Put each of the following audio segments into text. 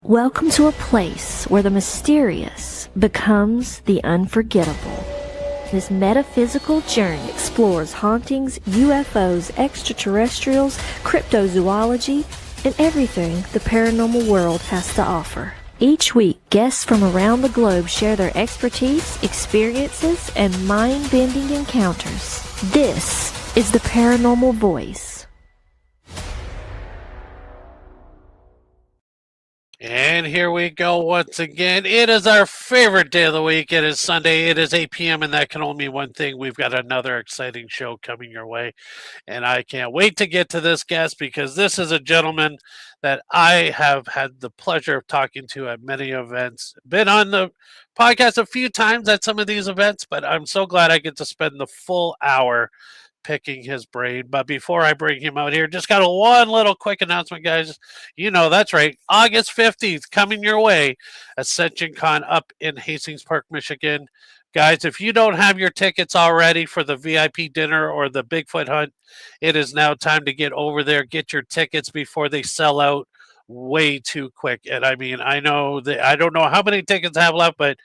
Welcome to a place where the mysterious becomes the unforgettable. This metaphysical journey explores hauntings, UFOs, extraterrestrials, cryptozoology, and everything the paranormal world has to offer. Each week, guests from around the globe share their expertise, experiences, and mind-bending encounters. This is the Paranormal Voice. And here we go once again. It is our favorite day of the week. It is Sunday. It is 8 p.m. and that can only mean one thing. We've got another exciting show coming your way. And I can't wait to get to this guest because this is a gentleman that I have had the pleasure of talking to at many events. Been on the podcast a few times at some of these events, but I'm so glad I get to spend the full hour picking his brain. But before I bring him out here, just got one little quick announcement, guys. You know, that's right. August 15th coming your way. Ascension Con up in Hastings Park, Michigan. Guys, if you don't have your tickets already for the VIP dinner or the Bigfoot hunt, it is now time to get over there. Get your tickets before they sell out way too quick. And I mean, I know that I don't know how many tickets I have left, but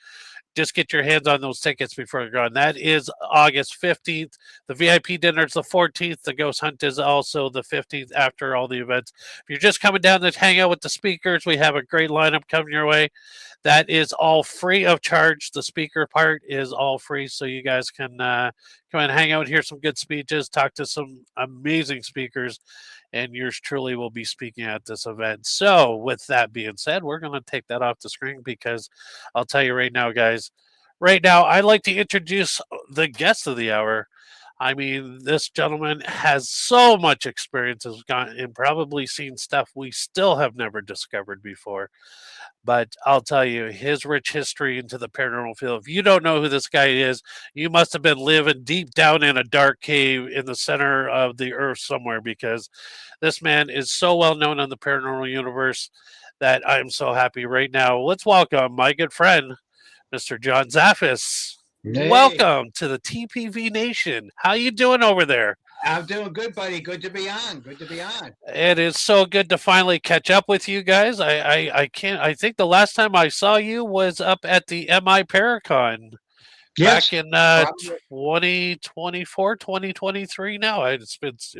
just get your hands on those tickets before you're gone. That is August 15th. The VIP dinner is the 14th. The ghost hunt is also the 15th after all the events. If you're just coming down to hang out with the speakers, we have a great lineup coming your way. That is all free of charge. The speaker part is all free, so you guys can come and hang out, hear some good speeches, talk to some amazing speakers, and yours truly will be speaking at this event. So with that being said, we're going to take that off the screen because I'll tell you right now, guys, right now, I'd like to introduce the guest of the hour. I mean, this gentleman has so much experience, has gone and probably seen stuff we still have never discovered before. But I'll tell you, his rich history into the paranormal field, if you don't know who this guy is, you must have been living deep down in a dark cave in the center of the earth somewhere, because this man is so well known in the paranormal universe that I'm so happy right now. Let's welcome my good friend, Mr. John Zaffis. Hey. Welcome to the TPV Nation. How you doing over there? I'm doing good, buddy. Good to be on. Good to be on. It is so good to finally catch up with you guys. I think the last time I saw you was up at the MI Paracon back in 2024, 2023 now. It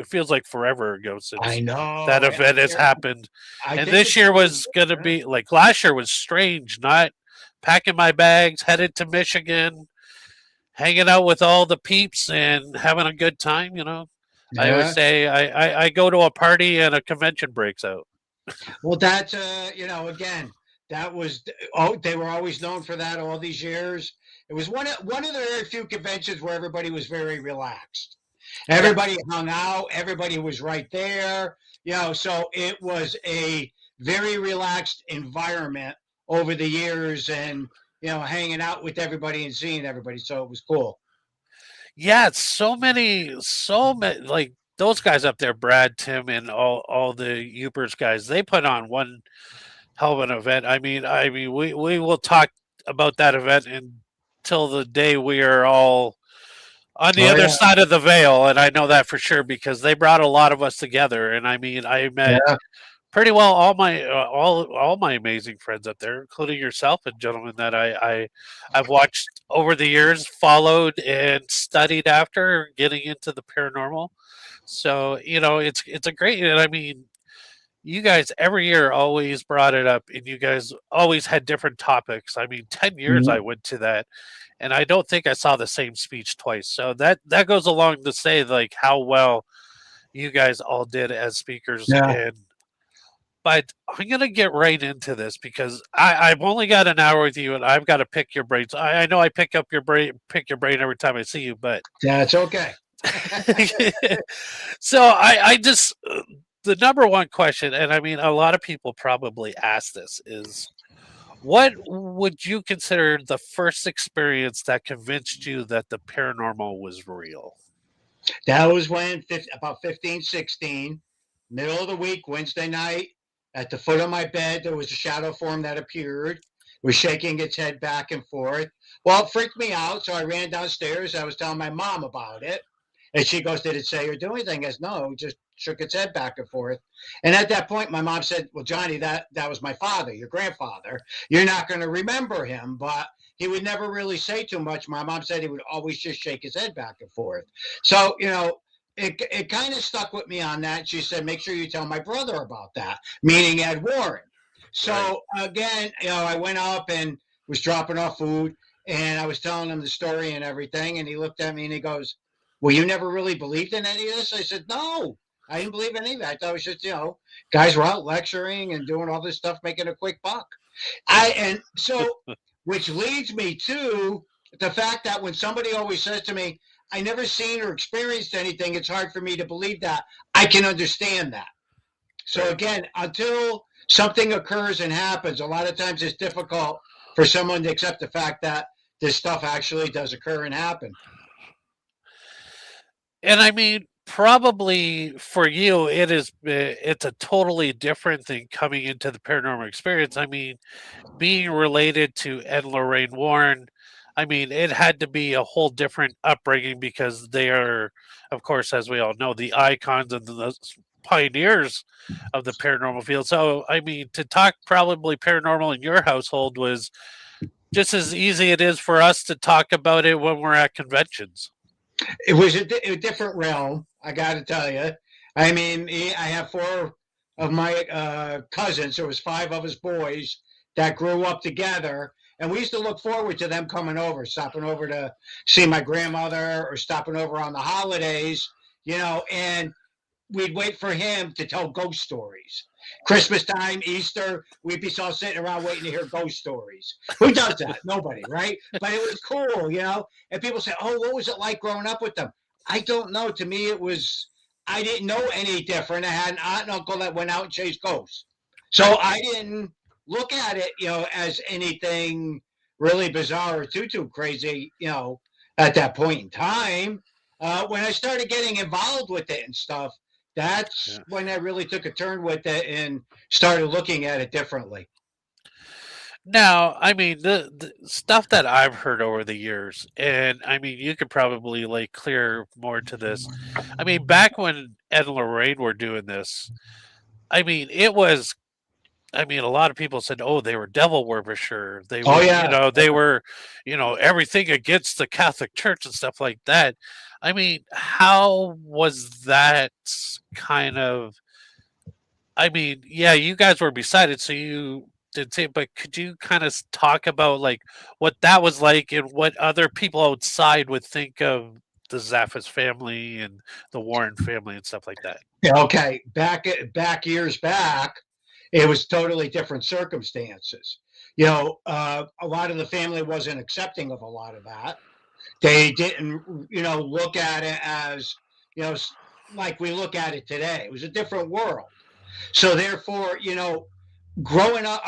feels like forever ago since I know that event has happened. And this year was going to be like last year was strange, not packing my bags, headed to Michigan, hanging out with all the peeps and having a good time, you know. Yeah. I always say I go to a party and a convention breaks out. Well, that's, again, that was, they were always known for that all these years. It was one of the very few conventions where everybody was very relaxed. Everybody hung out. Everybody was right there. So it was a very relaxed environment over the years and, hanging out with everybody and seeing everybody. So it was cool. Yeah, so many, like those guys up there, Brad, Tim, and all the Upers guys, they put on one hell of an event. I mean, we will talk about that event until the day we are all on the other side of the veil, and I know that for sure because they brought a lot of us together. And I mean, I met pretty well all my amazing friends up there, including yourself, and gentlemen that I've watched over the years, followed and studied after getting into the paranormal. So it's a great. And I mean, you guys every year always brought it up, and you guys always had different topics. I mean, 10 years I went to that, and I don't think I saw the same speech twice. So that goes along to say like how well you guys all did as speakers. But I'm going to get right into this because I've only got an hour with you, and I've got to pick your brains. I know I pick your brain every time I see you, but that's okay. So I just the number one question, and I mean a lot of people probably ask this, is what would you consider the first experience that convinced you that the paranormal was real? That was when about 15, 16, middle of the week, Wednesday night. At the foot of my bed, there was a shadow form that appeared, was shaking its head back and forth. Well, it freaked me out, so I ran downstairs. I was telling my mom about it. And she goes, did it say or do anything? I goes, no, it just shook its head back and forth. And at that point, my mom said, well, Johnny, that was my father, your grandfather. You're not going to remember him, but he would never really say too much. My mom said he would always just shake his head back and forth. So, it kind of stuck with me on that. She said, make sure you tell my brother about that, meaning Ed Warren. So again, I went up and was dropping off food, and I was telling him the story and everything. And he looked at me and he goes, well, you never really believed in any of this? I said, no, I didn't believe in any of it. I thought it was just, guys were out lecturing and doing all this stuff, making a quick buck. Which leads me to the fact that when somebody always says to me, I never seen or experienced anything, it's hard for me to believe that. I can understand that. So again, until something occurs and happens, a lot of times it's difficult for someone to accept the fact that this stuff actually does occur and happen. And I mean, probably for you, it's a totally different thing coming into the paranormal experience. I mean, being related to Ed and Lorraine Warren, I mean, it had to be a whole different upbringing because they are, of course, as we all know, the icons and the pioneers of the paranormal field. So, I mean, to talk probably paranormal in your household was just as easy it is for us to talk about it when we're at conventions. It was a different realm, I got to tell you. I mean, I have 4 of my cousins. There was 5 of us boys that grew up together, and we used to look forward to them coming over, stopping over to see my grandmother or stopping over on the holidays, and we'd wait for him to tell ghost stories. Christmas time, Easter, we'd be all sitting around waiting to hear ghost stories. Who does that? Nobody, right? But it was cool, And people say, oh, what was it like growing up with them? I don't know. To me, I didn't know any different. I had an aunt and uncle that went out and chased ghosts. So I didn't look at it, as anything really bizarre or too crazy, at that point in time. When I started getting involved with it and stuff, that's when I really took a turn with it and started looking at it differently. Now, I mean, the stuff that I've heard over the years, and I mean, you could probably like clear more to this. I mean, back when Ed and Lorraine were doing this, I mean, a lot of people said, "Oh, they were devil worshippers. They were, they were, everything against the Catholic Church and stuff like that." I mean, how was that kind of? I mean, yeah, you guys were beside it, so you did say, but could you kind of talk about like what that was like and what other people outside would think of the Zaffis family and the Warren family and stuff like that? Okay, back years back, it was totally different circumstances. A lot of the family wasn't accepting of a lot of that. They didn't, look at it as, like we look at it today. It was a different world. So therefore, growing up,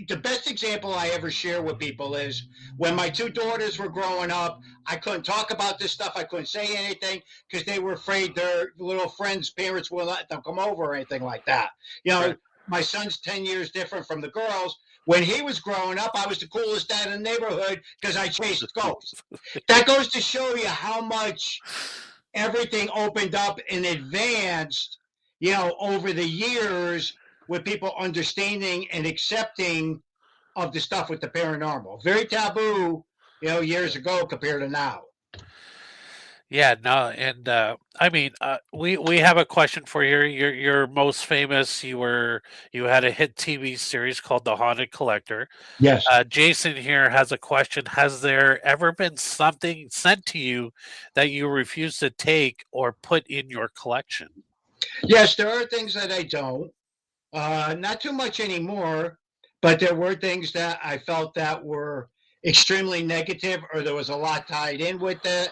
the best example I ever share with people is when my 2 daughters were growing up, I couldn't talk about this stuff. I couldn't say anything because they were afraid their little friends' parents wouldn't let them come over or anything like that. Right. My son's 10 years different from the girls. When he was growing up, I was the coolest dad in the neighborhood because I chased ghosts. That goes to show you how much everything opened up and advanced, over the years with people understanding and accepting of the stuff with the paranormal. Very taboo, years ago compared to now. Yeah, no, and I mean, we have a question for you. You're most famous. You had a hit TV series called The Haunted Collector. Yes. Jason here has a question. Has there ever been something sent to you that you refuse to take or put in your collection? Yes, there are things that I don't. Not too much anymore, but there were things that I felt that were extremely negative, or there was a lot tied in with it,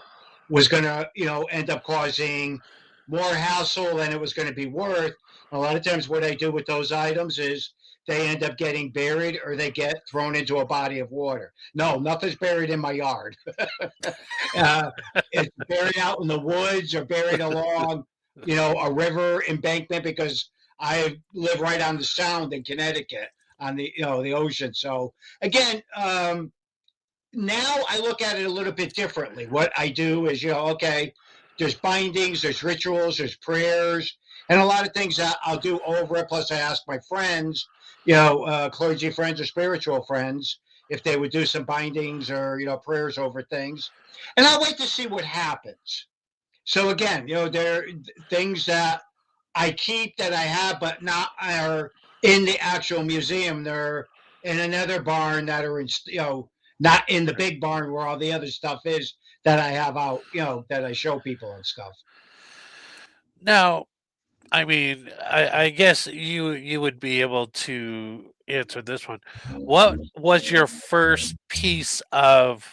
was going to, end up causing more hassle than it was going to be worth. A lot of times what I do with those items is they end up getting buried or they get thrown into a body of water. No, nothing's buried in my yard. It's buried out in the woods or buried along, a river embankment, because I live right on the Sound in Connecticut on the, the ocean. So again, now I look at it a little bit differently. What I do is, okay, there's bindings, there's rituals, there's prayers, and a lot of things that I'll do over it. Plus, I ask my friends, clergy friends or spiritual friends, if they would do some bindings or prayers over things, and I'll wait to see what happens. So again, there are things that I keep that I have, but not are in the actual museum. They're in another barn that are in, not in the big barn where all the other stuff is that I have out, that I show people and stuff. Now, I mean, I guess you would be able to answer this one. What was your first piece of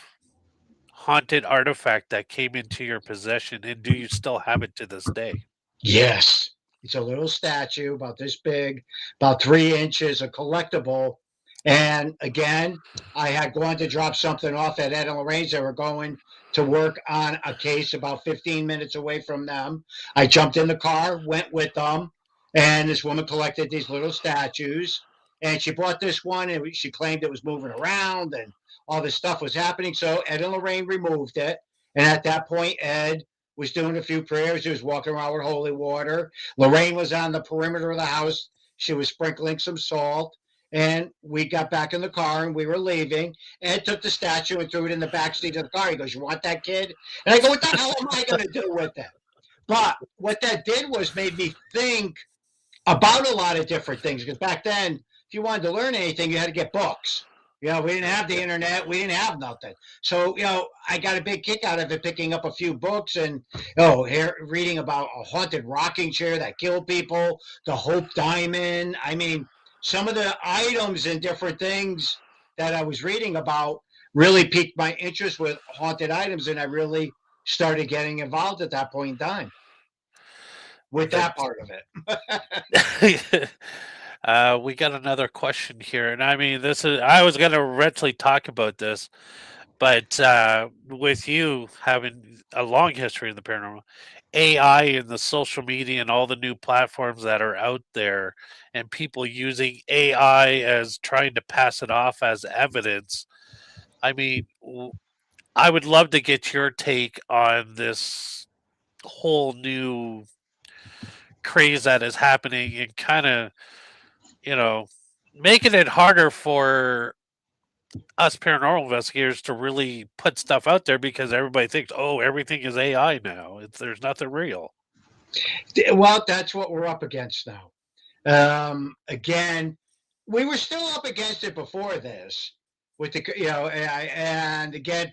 haunted artifact that came into your possession, and do you still have it to this day? Yes. It's a little statue about this big, about 3 inches, a collectible. And again, I had gone to drop something off at Ed and Lorraine's. They were going to work on a case about 15 minutes away from them. I jumped in the car, went with them, and this woman collected these little statues. And she bought this one, and she claimed it was moving around and all this stuff was happening. So Ed and Lorraine removed it. And at that point, Ed was doing a few prayers. He was walking around with holy water. Lorraine was on the perimeter of the house. She was sprinkling some salt. And we got back in the car and we were leaving. Ed took the statue and threw it in the back seat of the car. He goes, "You want that, kid?" And I go, "What the hell am I going to do with it?" But what that did was made me think about a lot of different things. Because back then, if you wanted to learn anything, you had to get books. We didn't have the internet. We didn't have nothing. So, I got a big kick out of it, picking up a few books and, reading about a haunted rocking chair that killed people, the Hope Diamond. I mean, some of the items and different things that I was reading about really piqued my interest with haunted items. And I really started getting involved at that point in time with that part of it. We got another question here, and I mean, I was going to eventually talk about this, but with you having a long history in the paranormal, AI and the social media and all the new platforms that are out there, and people using AI as trying to pass it off as evidence. I mean, I would love to get your take on this whole new craze that is happening and kind of, you know, making it harder for us paranormal investigators to really put stuff out there because everybody thinks, oh, everything is AI now. There's nothing real. Well, that's what we're up against now. Again, we were still up against it before this with the, AI. And again,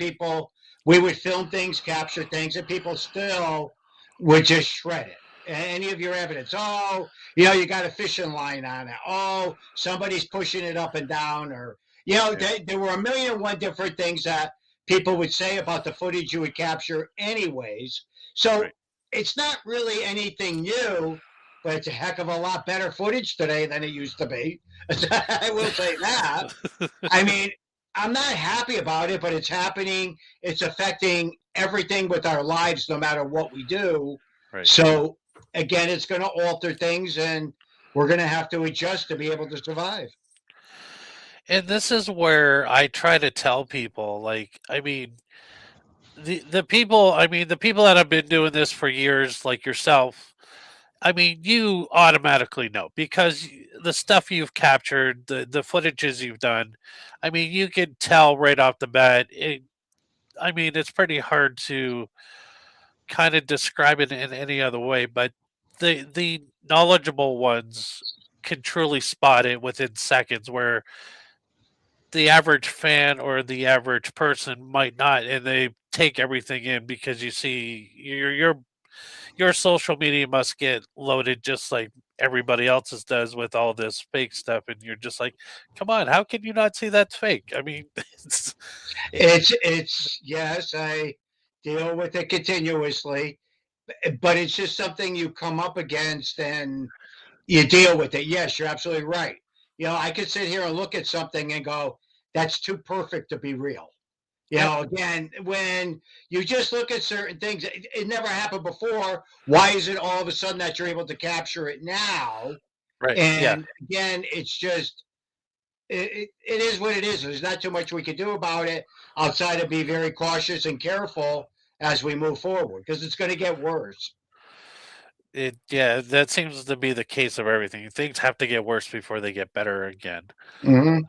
we would film things, capture things, and people still would just shred it. Any of your evidence. Oh, you got a fishing line on it. Oh, somebody's pushing it up and down. Or, there were 1,000,001 different things that people would say about the footage you would capture anyways. So Right. It's not really anything new, but it's a heck of a lot better footage today than it used to be. I will say that. I mean, I'm not happy about it, but it's happening. It's affecting everything with our lives, no matter what we do. Right. So, again, it's going to alter things, and we're going to have to adjust to be able to survive. And this is where I try to tell people, like, I mean, the people that have been doing this for years, like yourself, I mean, you automatically know because the stuff you've captured, the footages you've done, I mean, you can tell right off the bat. I mean, it's pretty hard to kind of describe it in any other way, but the knowledgeable ones can truly spot it within seconds, where the average fan or the average person might not, and they take everything in because you see your social media must get loaded just like everybody else's does with all this fake stuff, and you're just like, come on, how can you not see that's fake? I mean, It's yes, I deal with it continuously, but it's just something you come up against and you deal with it. Yes, you're absolutely right. I could sit here and look at something and go, "That's too perfect to be real." Again, when you just look at certain things, it never happened before. Why is it all of a sudden that you're able to capture it now? right, yeah. And again, it's just it is what it is. There's not too much we can do about it outside of be very cautious and careful as we move forward, because it's going to get worse. Yeah, that seems to be the case of everything. Things have to get worse before they get better again. Mm-hmm.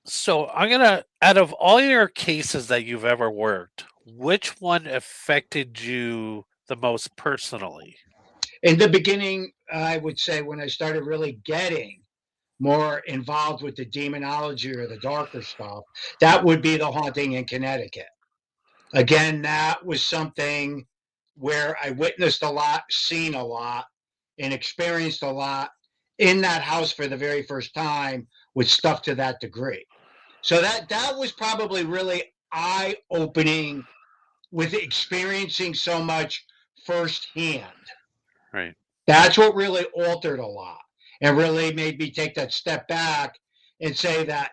So I'm gonna, out of all your cases that you've ever worked, which one affected you the most personally? In the beginning, I would say when I started really getting more involved with the demonology or the darker stuff, that would be the haunting in Connecticut. Again, that was something where I witnessed a lot, seen a lot, and experienced a lot in that house for the very first time with stuff to that degree. So that was probably really eye opening with experiencing so much firsthand. Right. That's what really altered a lot and really made me take that step back and say that,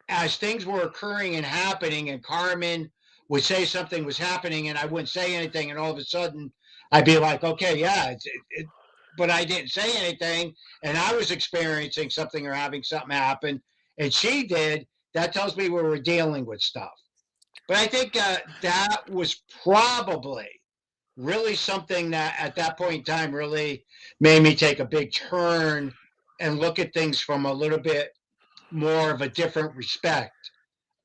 as things were occurring and happening, and Carmen would say something was happening and I wouldn't say anything, and all of a sudden I'd be like, okay, yeah, but I didn't say anything, and I was experiencing something or having something happen, and she did. That tells me we were dealing with stuff. But I think that was probably really something that at that point in time really made me take a big turn and look at things from a little bit more of a different respect.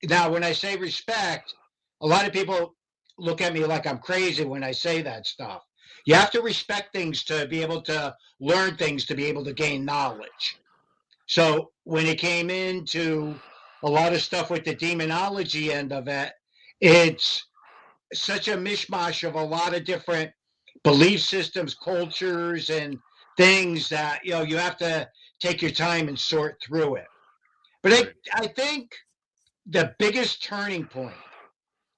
Now, when I say respect, a lot of people look at me like I'm crazy when I say that stuff. You have to respect things to be able to learn things, to be able to gain knowledge. So when it came into a lot of stuff with the demonology end of it, it's such a mishmash of a lot of different belief systems, cultures, and things that you have to take your time and sort through it. But I think the biggest turning point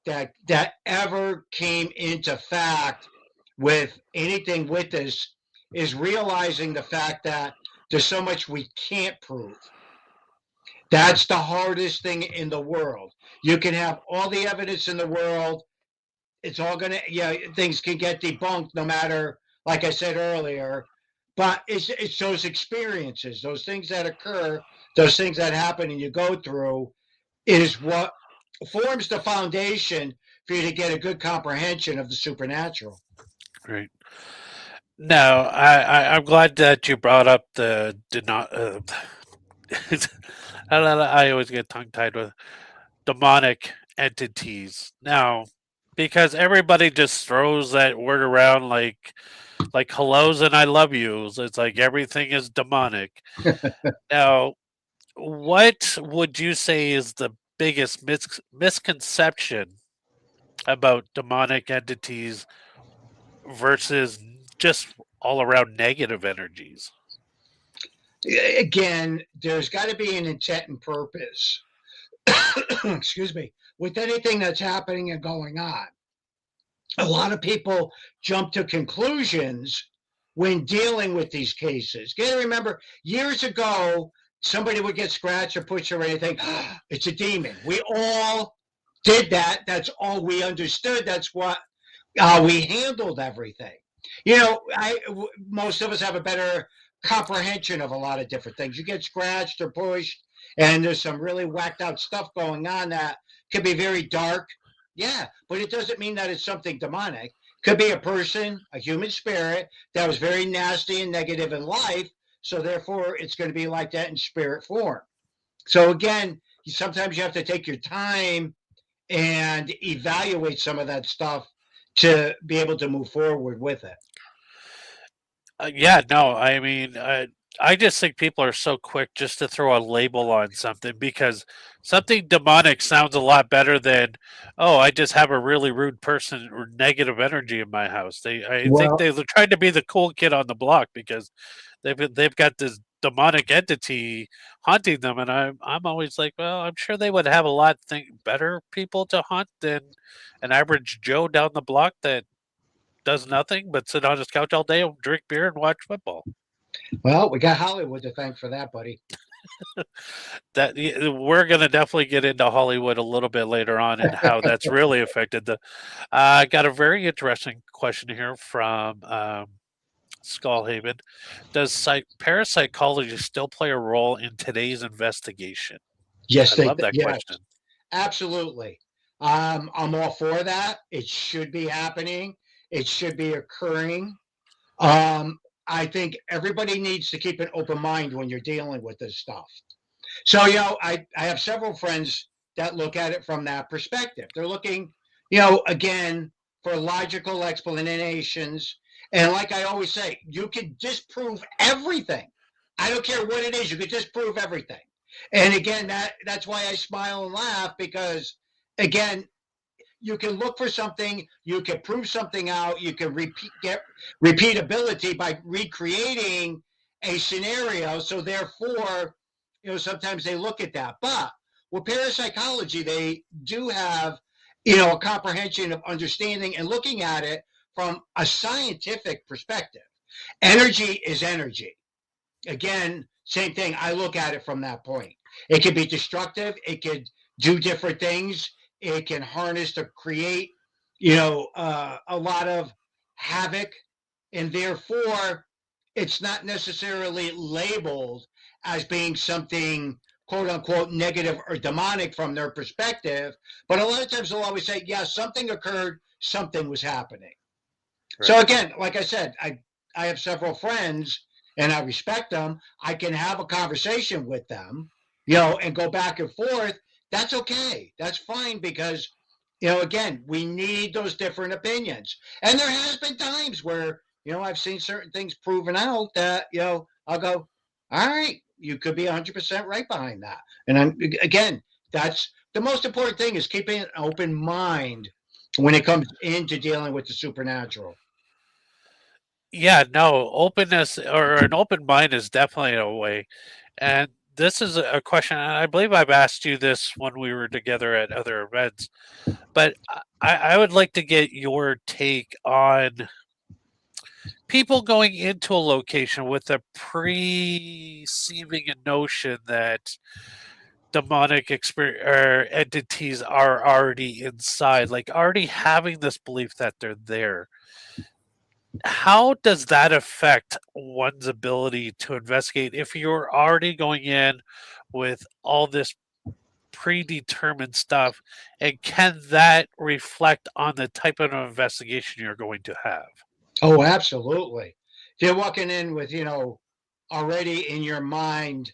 that ever came into fact with anything with this is realizing the fact that there's so much we can't prove. That's the hardest thing in the world. You can have all the evidence in the world. It's all going to, things can get debunked no matter, like I said earlier, but it's those experiences, those things that occur, those things that happen and you go through is what forms the foundation for you to get a good comprehension of the supernatural. Right. No, I'm glad that you brought up the did not. I always get tongue tied with demonic entities now, because everybody just throws that word around like hellos and I love yous. It's like everything is demonic. Now, what would you say is the biggest misconception about demonic entities versus just all around negative energies? Again, there's got to be an intent and purpose. Excuse me, with anything that's happening and going on. A lot of people jump to conclusions when dealing with these cases. You got to remember, years ago, somebody would get scratched or pushed or anything. It's a demon. We all did that. That's all we understood. That's what we handled everything. Most of us have a better comprehension of a lot of different things. You get scratched or pushed, and there's some really whacked out stuff going on that can be very dark. Yeah, but it doesn't mean that it's something demonic. Could be a person, a human spirit that was very nasty and negative in life. So therefore, it's going to be like that in spirit form. So again, sometimes you have to take your time and evaluate some of that stuff to be able to move forward with it. Yeah, no, I mean, I just think people are so quick just to throw a label on something because something demonic sounds a lot better than, oh, I just have a really rude person or negative energy in my house. I think Well, they're trying to be the cool kid on the block because they've got this demonic entity haunting them, and I'm always like, well, I'm sure they would have a lot better people to haunt than an average Joe down the block that does nothing but sit on his couch all day and drink beer and watch football. well, we got Hollywood to thank for that, buddy. We're going to definitely get into Hollywood a little bit later on and how that's really affected the. I got a very interesting question here from Skullhaven. Does parapsychology still play a role in today's investigation? Yes, I love that yes, question. absolutely. I'm all for that. It should be happening. It should be occurring. I think everybody needs to keep an open mind when you're dealing with this stuff. So, I have several friends that look at it from that perspective. They're looking, again, for logical explanations. And like I always say, you can disprove everything. I don't care what it is, you can disprove everything. And again, that's why I smile and laugh, because again, you can look for something, you can prove something out, you can get repeatability by recreating a scenario. So therefore, sometimes they look at that. But with parapsychology, they do have, a comprehension of understanding and looking at it from a scientific perspective. Energy is energy. Again, same thing. I look at it from that point. It could be destructive. It could do different things. It can harness to create, a lot of havoc, and therefore, it's not necessarily labeled as being something quote unquote negative or demonic from their perspective. But a lot of times they'll always say, yeah, something occurred, something was happening. Right. So again, like I said, I have several friends and I respect them. I can have a conversation with them, and go back and forth. That's okay. That's fine, because, again, we need those different opinions. And there has been times where, I've seen certain things proven out that, I'll go, all right, you could be 100% right behind that. And again, that's the most important thing, is keeping an open mind when it comes into dealing with the supernatural. Yeah, no, openness or an open mind is definitely a way. And this is a question, and I believe I've asked you this when we were together at other events, but I would like to get your take on people going into a location with a perceiving notion that demonic or entities are already inside, like already having this belief that they're there. How does that affect one's ability to investigate if you're already going in with all this predetermined stuff? And can that reflect on the type of investigation you're going to have? Oh, absolutely. You're walking in with, already in your mind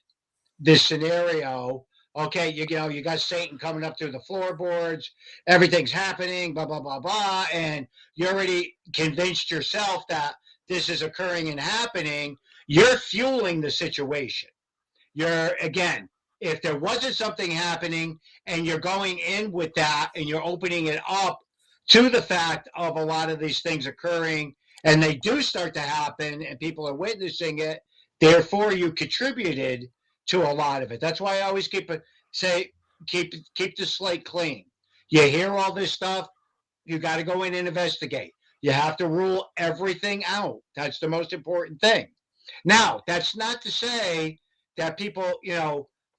this scenario. Okay, you got Satan coming up through the floorboards, everything's happening, blah, blah, blah, blah. And you already convinced yourself that this is occurring and happening. You're fueling the situation. Again, if there wasn't something happening and you're going in with that and you're opening it up to the fact of a lot of these things occurring, and they do start to happen and people are witnessing it, therefore you contributed to a lot of it. That's why I always keep the slate clean. You hear all this stuff, you got to go in and investigate. You have to rule everything out. That's the most important thing. Now, that's not to say that people,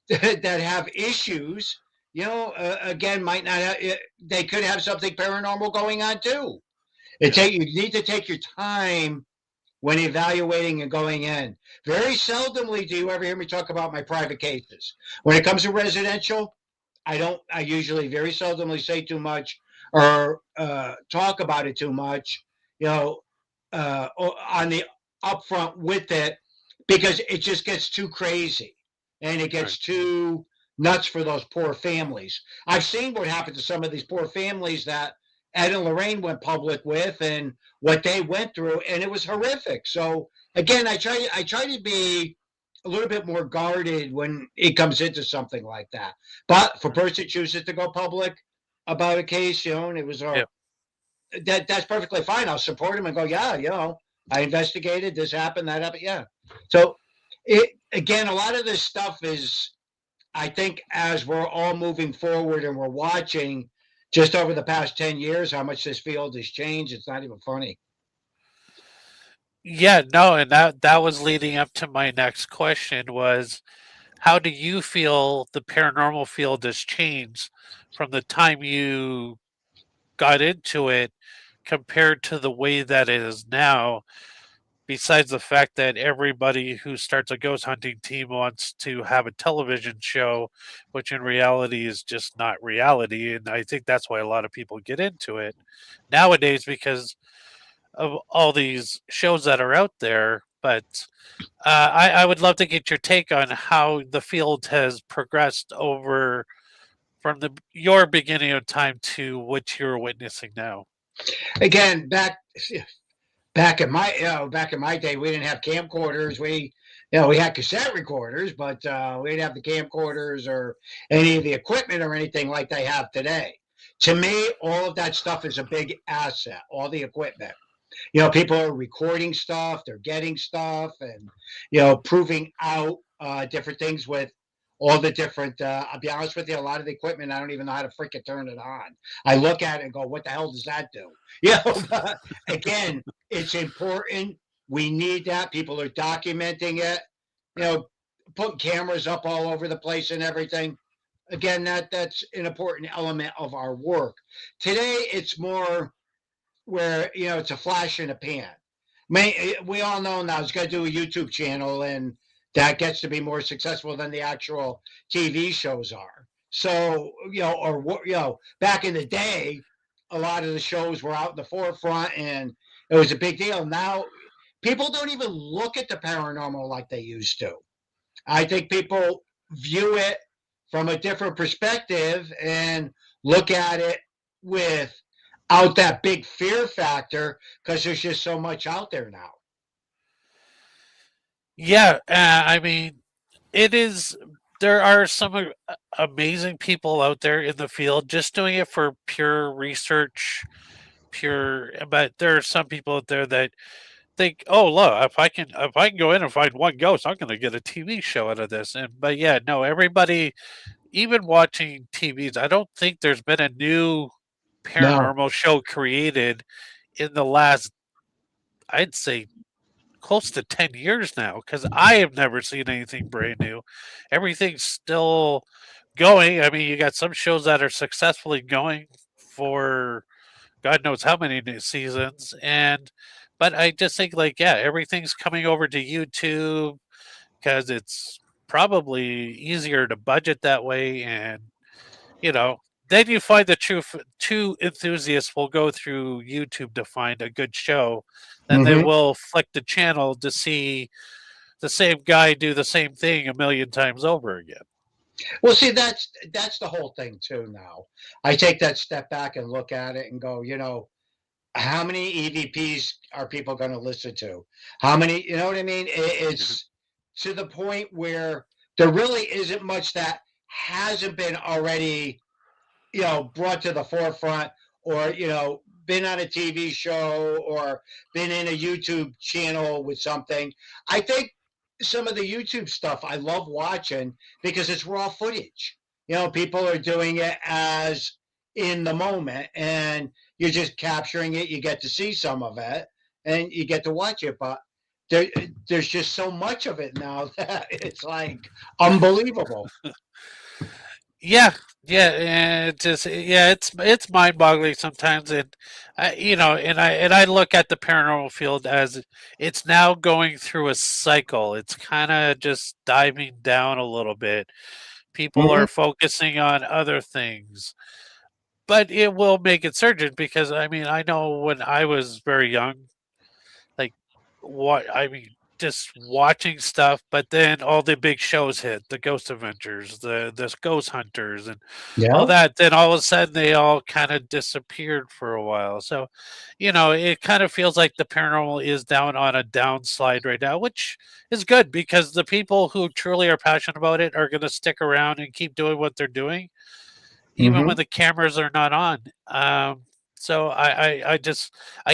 that have issues, again, might not have, they could have something paranormal going on too. You need to take your time when evaluating and going in. Very seldomly do you ever hear me talk about my private cases. When it comes to residential, I usually very seldomly say too much or talk about it too much, on the upfront with it, because it just gets too crazy and it gets too nuts for those poor families. I've seen what happened to some of these poor families that Ed and Lorraine went public with and what they went through, and it was horrific. So again, I try to be a little bit more guarded when it comes into something like that. But for a person chooses to go public about a case, and it was that's perfectly fine. I'll support him and go, yeah, I investigated, this happened, that happened, yeah. So again, a lot of this stuff is, I think, as we're all moving forward and we're watching just over the past 10 years how much this field has changed, it's not even funny. Yeah, no, and that was leading up to my next question was, how do you feel the paranormal field has changed from the time you got into it compared to the way that it is now? besides the fact that everybody who starts a ghost hunting team wants to have a television show, which in reality is just not reality. And I think that's why a lot of people get into it nowadays because of all these shows that are out there. But I would love to get your take on how the field has progressed over from your beginning of time to what you're witnessing now. Again, back in my day, we didn't have camcorders. We had cassette recorders, but we didn't have the camcorders or any of the equipment or anything like they have today. To me, all of that stuff is a big asset. All the equipment. People are recording stuff, they're getting stuff, and proving out different things with all the different. I'll be honest with you, a lot of the equipment I don't even know how to freaking turn it on. I look at it and go, "What the hell does that do?" But again, it's important. We need that. People are documenting it. Putting cameras up all over the place and everything. Again, that's an important element of our work. Today, it's more where it's a flash in a pan. We all know now it's got to do a YouTube channel, and that gets to be more successful than the actual TV shows are. So back in the day, a lot of the shows were out in the forefront, and it was a big deal. Now, people don't even look at the paranormal like they used to. I think people view it from a different perspective and look at it without that big fear factor because there's just so much out there now. Yeah, I mean, it is. There are some amazing people out there in the field just doing it for pure research, But there are some people out there that think, "Oh, look, if I can go in and find one ghost, I'm going to get a TV show out of this." But yeah, no, everybody, even watching TVs, I don't think there's been a new No. paranormal show created in the last, I'd say, close to 10 years now, because I have never seen anything brand new. Everything's still going. I mean, you got some shows that are successfully going for God knows how many new seasons. But I just think, like, yeah, everything's coming over to YouTube because it's probably easier to budget that way. And, you know, then you find the true enthusiasts will go through YouTube to find a good show. Then they Mm-hmm. will flick the channel to see the same guy do the same thing a million times over again. Well, see, that's the whole thing too. Now, I take that step back and look at it and go, how many EVPs are people going to listen to? How many? You know what I mean? It's to the point where there really isn't much that hasn't been already, brought to the forefront, or been on a TV show, or been in a YouTube channel with something. I think some of the YouTube stuff I love watching because it's raw footage. People are doing it as in the moment, and you're just capturing it. You get to see some of it, and you get to watch it. But there's just so much of it now that it's like unbelievable. Yeah, yeah, and it's mind-boggling sometimes, and I look at the paranormal field as it's now going through a cycle. It's kind of just diving down a little bit. People Mm-hmm. are focusing on other things, but it will make it surgent because I mean I know when I was very young, like just watching stuff, but then all the big shows hit, the Ghost Adventures, the Ghost Hunters, and all Yeah. that. Then all of a sudden, they all kind of disappeared for a while. So, it kind of feels like the paranormal is down on a downslide right now, which is good because the people who truly are passionate about it are going to stick around and keep doing what they're doing, even Mm-hmm. when the cameras are not on. So I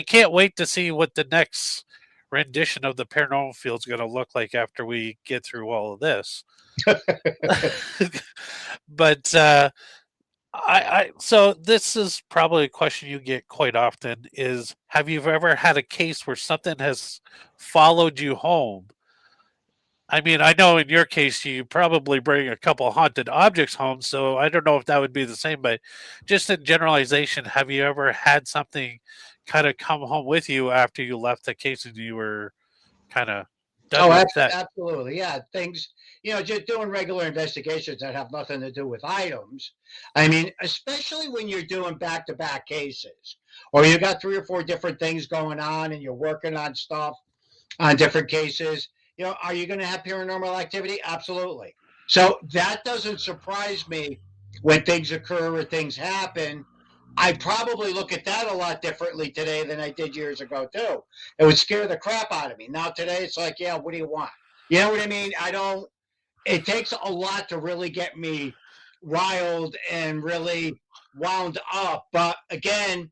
can't wait to see what the next rendition of the paranormal field is going to look like after we get through all of this. But so this is probably a question you get quite often: is have you ever had a case where something has followed you home? I mean, I know in your case you probably bring a couple haunted objects home, so I don't know if that would be the same, but just in generalization, have you ever had something kind of come home with you after you left the case and you were kind of done with that. Absolutely. Yeah. Things, just doing regular investigations that have nothing to do with items. I mean, especially when you're doing back to back cases or you got 3 or 4 different things going on and you're working on stuff on different cases, are you going to have paranormal activity? Absolutely. So that doesn't surprise me when things occur or things happen. I probably look at that a lot differently today than I did years ago too. It would scare the crap out of me. Now today it's like, yeah, what do you want? You know what I mean? It takes a lot to really get me riled and really wound up. But again,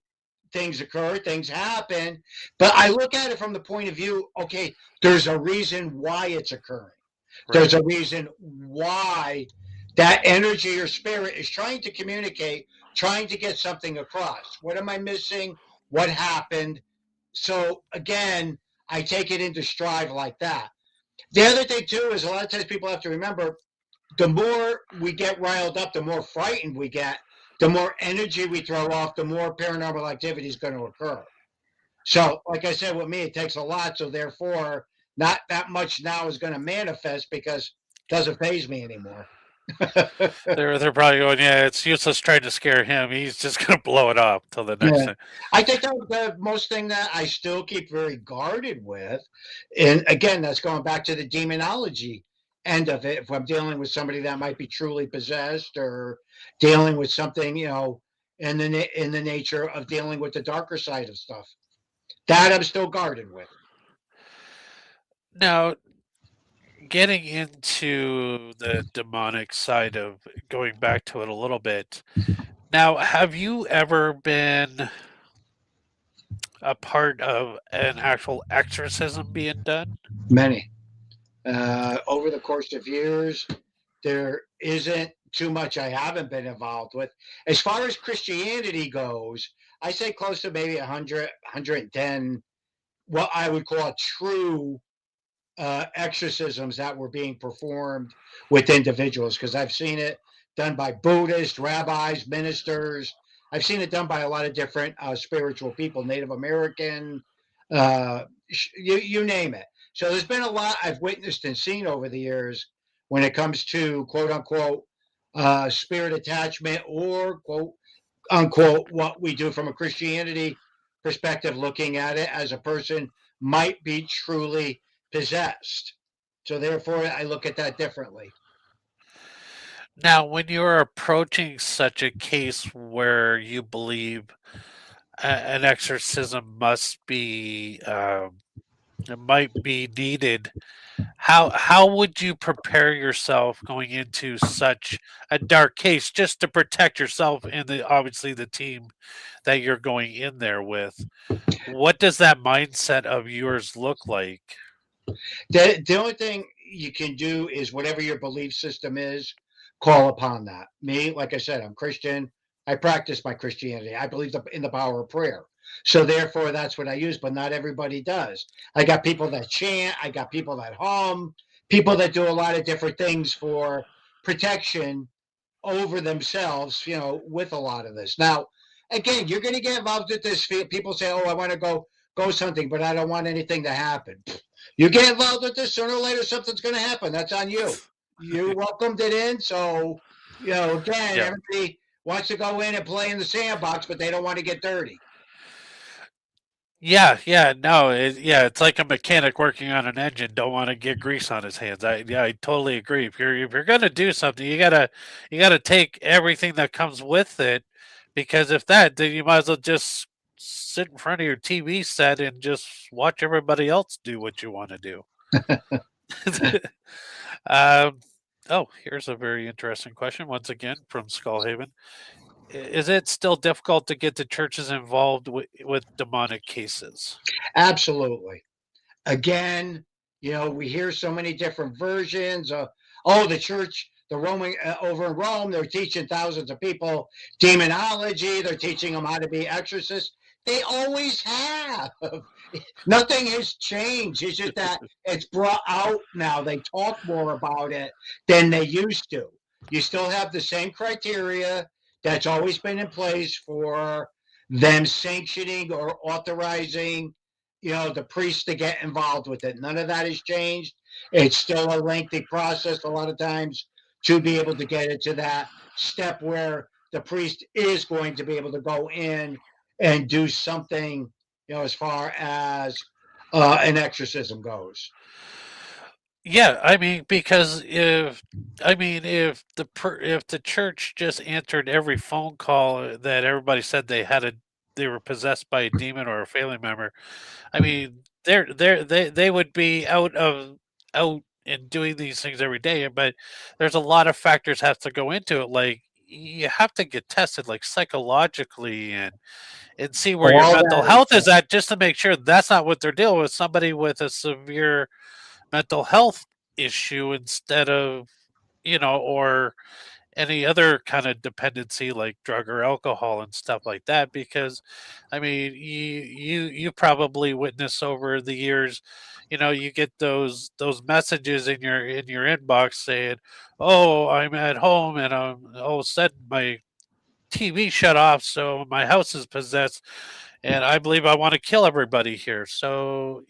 things occur, things happen. But I look at it from the point of view, okay, there's a reason why it's occurring. Right. There's a reason why that energy or spirit is trying to communicate, trying to get something across. What am I missing? What happened? So again, I take it into stride like that. The other thing too is a lot of times people have to remember, the more we get riled up, the more frightened we get, the more energy we throw off, the more paranormal activity is going to occur. So, like I said, with me, it takes a lot. So therefore, not that much now is going to manifest because it doesn't faze me anymore. They're probably going, yeah, it's useless trying to scare him. He's just going to blow it up till the next thing. I think the most thing that I still keep very guarded with, and again, that's going back to the demonology end of it. If I'm dealing with somebody that might be truly possessed or dealing with something, in the nature of dealing with the darker side of stuff, that I'm still guarded with. Now, getting into the demonic side of going back to it a little bit. Now, have you ever been a part of an actual exorcism being done? Many. Over the course of years, there isn't too much I haven't been involved with. As far as Christianity goes, I say close to maybe 100, 110, what I would call true exorcisms that were being performed with individuals, because I've seen it done by Buddhists, rabbis, ministers. I've seen it done by a lot of different spiritual people, Native American, you name it. So there's been a lot I've witnessed and seen over the years when it comes to quote unquote spirit attachment or quote unquote what we do from a Christianity perspective, looking at it as a person might be truly possessed. So therefore, I look at that differently. Now, when you're approaching such a case where you believe an exorcism must be, it might be needed, how would you prepare yourself going into such a dark case just to protect yourself and obviously the team that you're going in there with? What does that mindset of yours look like? The only thing you can do is whatever your belief system is, call upon that. Me, like I said, I'm Christian. I practice my Christianity. I believe in the power of prayer. So therefore, that's what I use, but not everybody does. I got people that chant. I got people that hum, people that do a lot of different things for protection over themselves, with a lot of this. Now, again, you're going to get involved with this. People say, oh, I want to go ghost hunting, but I don't want anything to happen. You get involved with this, sooner or later, something's going to happen. That's on you. You welcomed it in. So, again, everybody wants to go in and play in the sandbox, but they don't want to get dirty. Yeah, no, it's like a mechanic working on an engine. Don't want to get grease on his hands. I totally agree. If you're gonna do something, you gotta take everything that comes with it, because if that, then you might as well just sit in front of your TV set and just watch everybody else do what you want to do. Here's a very interesting question once again from Skullhaven. Is it still difficult to get the churches involved with demonic cases? Absolutely. Again, we hear so many different versions of, the church, the Roman over in Rome, they're teaching thousands of people demonology. They're teaching them how to be exorcists. They always have. Nothing has changed. It's just that it's brought out now. They talk more about it than they used to. You still have the same criteria that's always been in place for them sanctioning or authorizing the priest to get involved with it. None of that has changed. It's still a lengthy process a lot of times to be able to get it to that step where the priest is going to be able to go in and do something, as far as an exorcism goes. Yeah, I mean, because if the church just answered every phone call that everybody said they were possessed by a demon or a family member, I mean, they would be out and doing these things every day. But there's a lot of factors have to go into it. Like you have to get tested, like psychologically, and see where your All mental that health is at, just to make sure that's not what they're dealing with. Somebody with a severe mental health issue instead of or any other kind of dependency like drug or alcohol and stuff like that. Because I mean, you probably witness over the years, you get those messages in your inbox saying, oh, I'm at home and all of a sudden my TV shut off, so my house is possessed, and I believe I want to kill everybody here. So,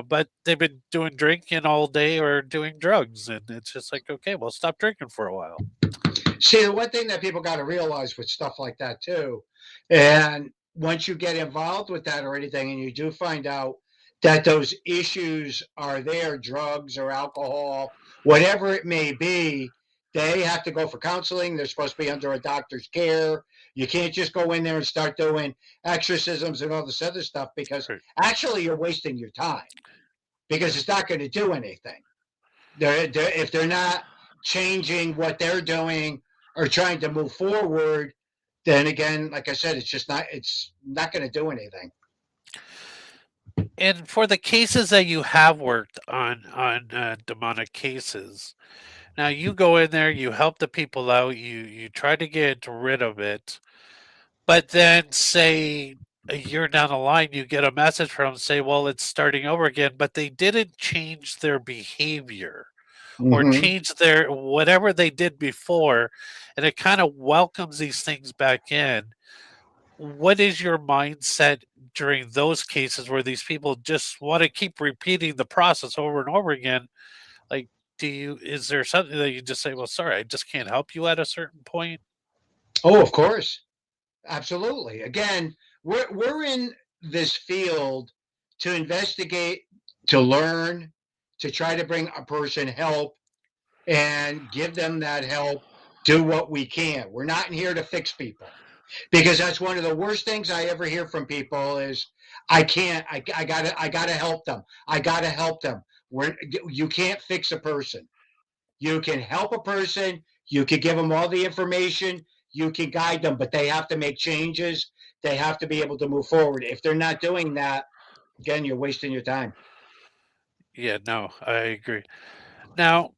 but they've been doing drinking all day or doing drugs, and it's just like, okay, well, stop drinking for a while. See, the one thing that people got to realize with stuff like that too, and once you get involved with that or anything, and you do find out that those issues are there, drugs or alcohol, whatever it may be, they have to go for counseling. They're supposed to be under a doctor's care. You can't just go in there and start doing exorcisms and all this other stuff, because Right. actually you're wasting your time, because it's not going to do anything. If they're not changing what they're doing or trying to move forward, then again, like I said, it's not going to do anything. And for the cases that you have worked on demonic cases, now you go in there, you help the people out, you try to get rid of it. But then, say a year down the line, you get a message from them say, "Well, it's starting over again," but they didn't change their behavior or Mm-hmm. change their whatever they did before, and it kind of welcomes these things back in. What is your mindset during those cases where these people just want to keep repeating the process over and over again? Like, is there something that you just say, "Well, sorry, I just can't help you" at a certain point? Oh, of course, absolutely. Again, we're in this field to investigate, to learn, to try to bring a person help and give them that help. Do what we can. We're not in here to fix people. Because that's one of the worst things I ever hear from people is, I can't, I gotta help them. I gotta help them. You can't fix a person. You can help a person. You can give them all the information. You can guide them, but they have to make changes. They have to be able to move forward. If they're not doing that, again, you're wasting your time. Yeah, no, I agree. Now,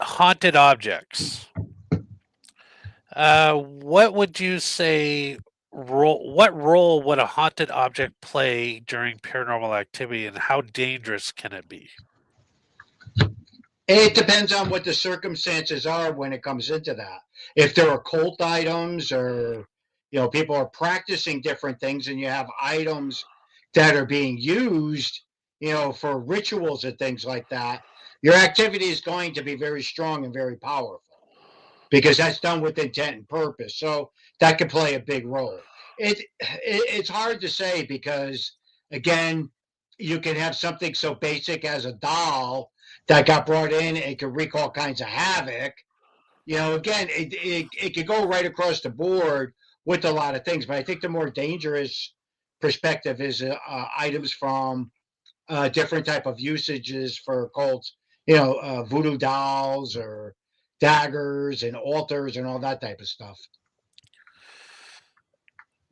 haunted objects. What would you say what role would a haunted object play during paranormal activity, and how dangerous can it be? It depends on what the circumstances are when it comes into that. If there are occult items, or people are practicing different things, and you have items that are being used, for rituals and things like that, your activity is going to be very strong and very powerful, because that's done with intent and purpose. So that could play a big role. It's hard to say, because again, you can have something so basic as a doll that got brought in. It could wreak all kinds of havoc. Again, it could go right across the board with a lot of things. But I think the more dangerous perspective is items from different type of usages for cults. Voodoo dolls or daggers and altars and all that type of stuff.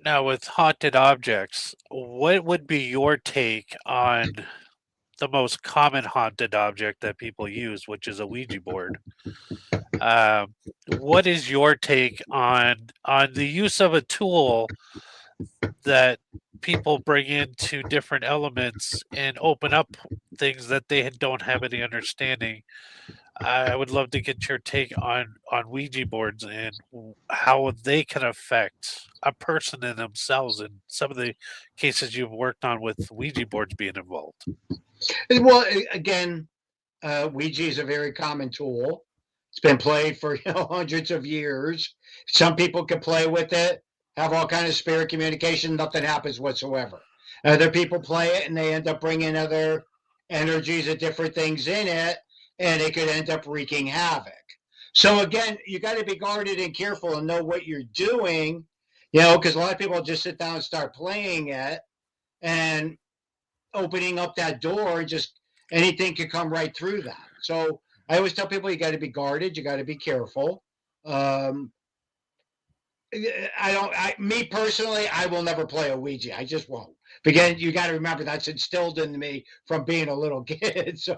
Now, with haunted objects, what would be your take on the most common haunted object that people use, which is a Ouija board? What is your take on the use of a tool that people bring into different elements and open up things that they don't have any understanding. I would love to get your take on Ouija boards and how they can affect a person in themselves in some of the cases you've worked on with Ouija boards being involved. Well, again, Ouija is a very common tool. It's been played for hundreds of years. Some people can play with it, have all kind of spirit communication. Nothing happens whatsoever. Other people play it and they end up bringing other energies and different things in it, and it could end up wreaking havoc. So again, you got to be guarded and careful and know what you're doing, because a lot of people just sit down and start playing it and opening up that door, just anything could come right through that. So I always tell people you got to be guarded, you got to be careful. Me personally, I will never play a Ouija. I just won't. Because you got to remember that's instilled in me from being a little kid. So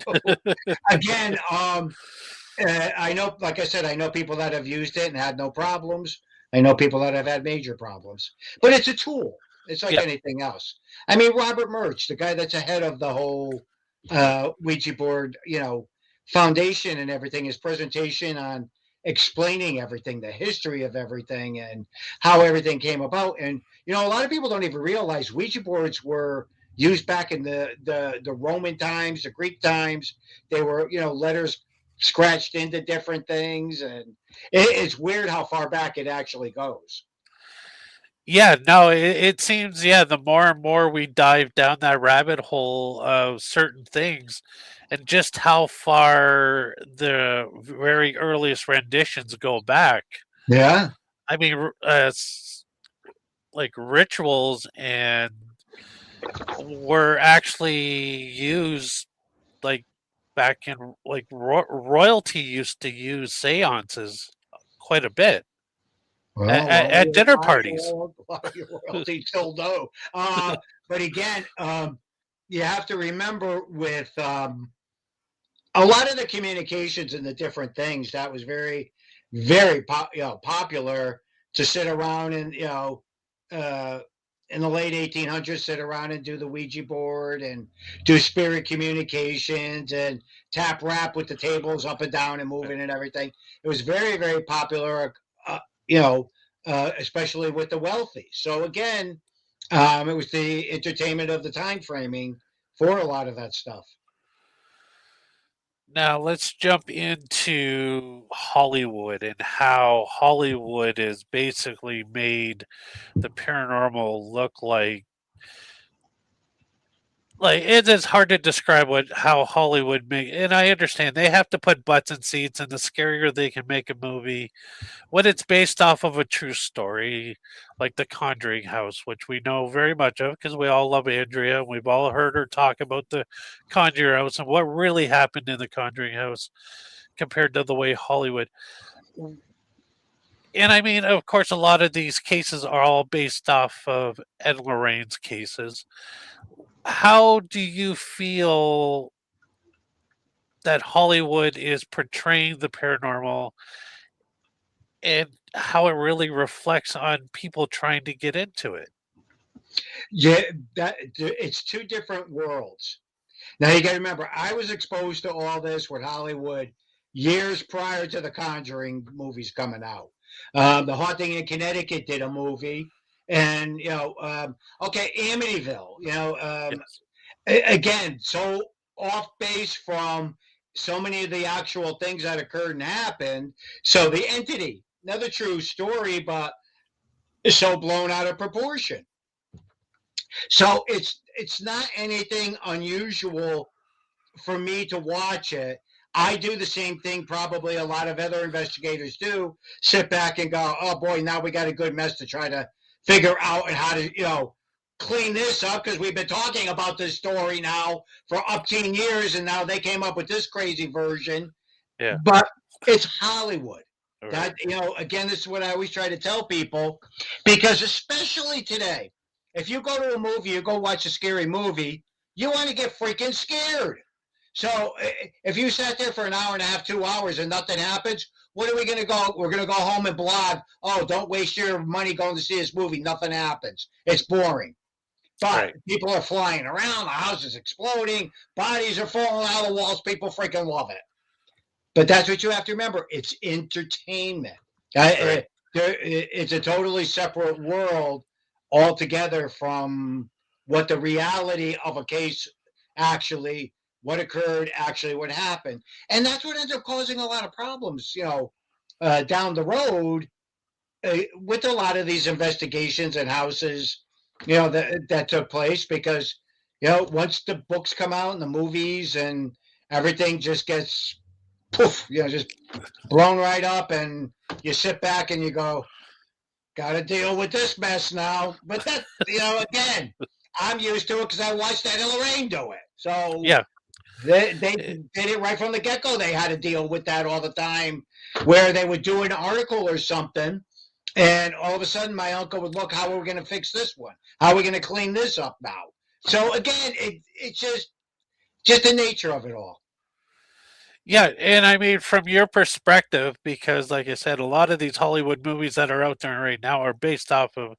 again, I know, like I said, I know people that have used it and had no problems. I know people that have had major problems, but it's a tool. It's like anything else. I mean, Robert Murch, the guy that's ahead of the whole Ouija board, foundation and everything, his presentation on explaining everything, the history of everything and how everything came about. And, a lot of people don't even realize Ouija boards were used back in the Roman times, the Greek times. They were, letters scratched into different things. And it's weird how far back it actually goes. Yeah, no, it seems, the more and more we dive down that rabbit hole of certain things and just how far the very earliest renditions go back. Yeah. I mean, like rituals and were actually used like back in like royalty used to use seances quite a bit at dinner parties. A lot of your royalty still know. But again, you have to remember with a lot of the communications and the different things that was very, very popular to sit around and in the late 1800s, sit around and do the Ouija board and do spirit communications and tap rap with the tables up and down and moving and everything. It was very, very popular, especially with the wealthy. So again, it was the entertainment of the time framing for a lot of that stuff. Now let's jump into Hollywood and how Hollywood has basically made the paranormal look like it is hard to describe how Hollywood make, and I understand they have to put butts in seats, and the scarier they can make a movie when it's based off of a true story, like The Conjuring House, which we know very much of because we all love Andrea, and we've all heard her talk about the Conjuring House and what really happened in the Conjuring House compared to the way Hollywood. And I mean, of course, a lot of these cases are all based off of Ed and Lorraine's cases. How do you feel that Hollywood is portraying the paranormal and how it really reflects on people trying to get into it? Yeah, it's two different worlds. Now you got to remember, I was exposed to all this with Hollywood years prior to the Conjuring movies coming out. The Haunting in Connecticut did a movie, and Amityville. Yes. Again, so off base from so many of the actual things that occurred and happened. So the entity, another true story, but so blown out of proportion. So it's not anything unusual for me to watch it. I do the same thing probably a lot of other investigators do. Sit back and go, oh boy, now we got a good mess to try to figure out and how to, clean this up because we've been talking about this story now for up 10 years and now they came up with this crazy version. Yeah. But it's Hollywood. Right. That, again, this is what I always try to tell people, because especially today, if you go to a movie, you go watch a scary movie, you want to get freaking scared. So if you sat there for an hour and a half, 2 hours, and nothing happens, what are we going to go? We're going to go home and blog, oh, don't waste your money going to see this movie. Nothing happens. It's boring. But Right. people are flying around, the house is exploding, bodies are falling out of the walls, people freaking love it. But that's what you have to remember. It's entertainment. Right. It's a totally separate world altogether from what the reality of a case actually, what occurred, actually what happened. And that's what ends up causing a lot of problems, down the road with a lot of these investigations and houses, that took place because, once the books come out and the movies and everything just gets poof, just blown right up, and you sit back and you go, got to deal with this mess now. But that, again, I'm used to it because I watched Ed and Lorraine do it. So Yeah. they Eh, did it right from the get go. They had to deal with that all the time, where they would do an article or something, and all of a sudden my uncle would look, how are we going to fix this one? How are we going to clean this up now? So again, it's just the nature of it all. Yeah, and I mean, from your perspective, because like I said, a lot of these Hollywood movies that are out there right now are based off of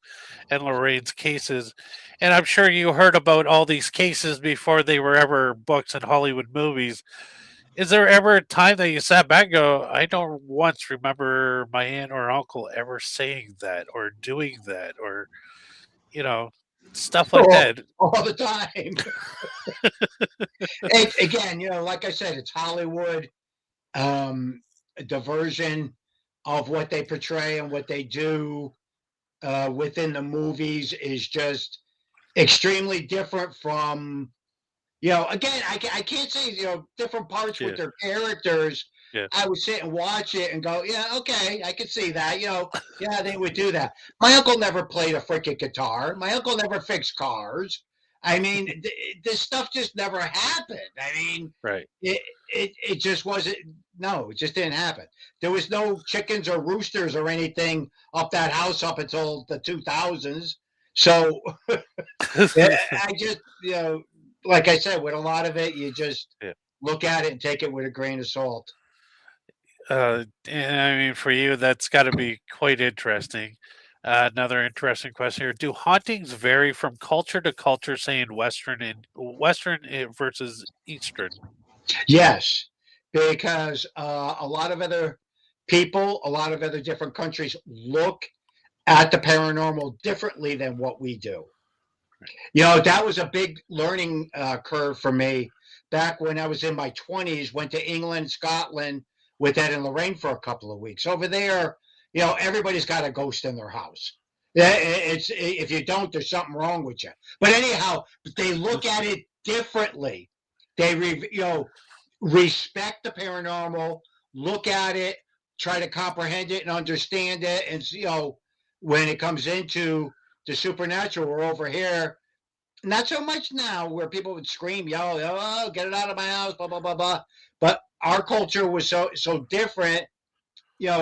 Ed Lorraine's cases. And I'm sure you heard about all these cases before they were ever books and Hollywood movies. Is there ever a time that you sat back and go, I don't once remember my aunt or uncle ever saying that or doing that or, you know, stuff like that? All the time. Again, like I said, it's Hollywood. The version of what they portray and what they do within the movies is just extremely different from, again, I can't say, different parts with Yeah, their characters. yeah. I would sit and watch it and go, yeah, okay, I can see that. Yeah, they would do that. My uncle never played a freaking guitar. My uncle never fixed cars. I mean, this stuff just never happened. I mean, Right. it just wasn't. No, it just didn't happen. There was no chickens or roosters or anything up that house up until the 2000s. So I just, like I said, with a lot of it, you just Yeah. look at it and take it with a grain of salt. And I mean, for you, that's got to be quite interesting. Another interesting question here: do hauntings vary from culture to culture, say in Western versus Eastern? Yes, because a lot of other people, a lot of other different countries look at the paranormal differently than what we do. That was a big learning curve for me back when I was in my 20s, went to England, Scotland with Ed and Lorraine for a couple of weeks. Over there, everybody's got a ghost in their house. It's if you don't, there's something wrong with you. But anyhow, they look at it differently. They respect the paranormal, look at it, try to comprehend it and understand it. And when it comes into the supernatural, we're over here. Not so much now, where people would scream, yell, "Oh, get it out of my house!" Blah blah blah blah. But our culture was so different,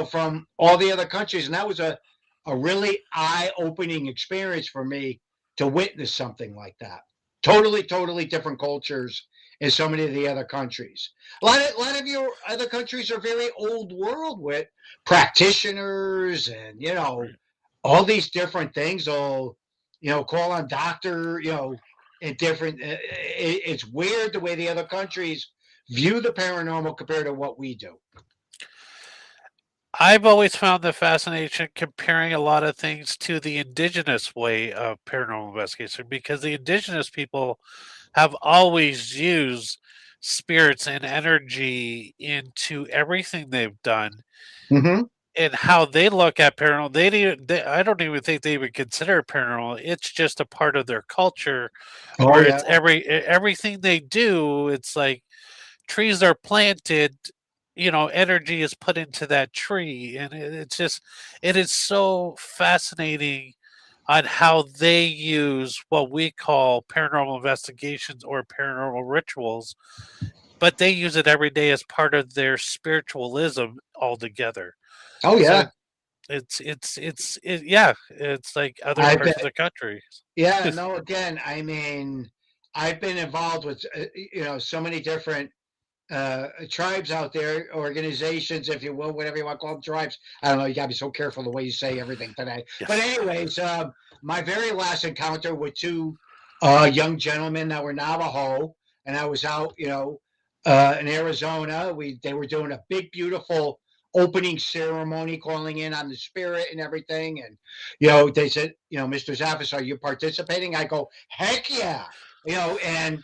from all the other countries, and that was a really eye-opening experience for me to witness something like that. Totally different cultures in so many of the other countries. A lot of your other countries are very old world with practitioners and all these different things. All call on doctor. In different. It's weird the way the other countries view the paranormal compared to what we do. I've always found the fascination comparing a lot of things to the indigenous way of paranormal investigation because the indigenous people have always used spirits and energy into everything they've done Mm-hmm. and how they look at paranormal. I don't even think they even consider it paranormal. It's just a part of their culture Oh where yeah. it's everything they do. It's like trees are planted, energy is put into that tree, and it is so fascinating on how they use what we call paranormal investigations or paranormal rituals, but they use it every day as part of their spiritualism altogether. Oh So yeah. yeah, it's like other I parts of bet. the country. Yeah. No. Again, I mean, I've been involved with so many different tribes out there, organizations, if you will, whatever you want to call them, tribes. I don't know. You got to be so careful the way you say everything today. But Yes. anyways, my very last encounter with two young gentlemen that were Navajo, and I was out, in Arizona. They were doing a big, beautiful opening ceremony, calling in on the spirit and everything. And they said, Mr. Zaffis, are you participating? I go, heck yeah, and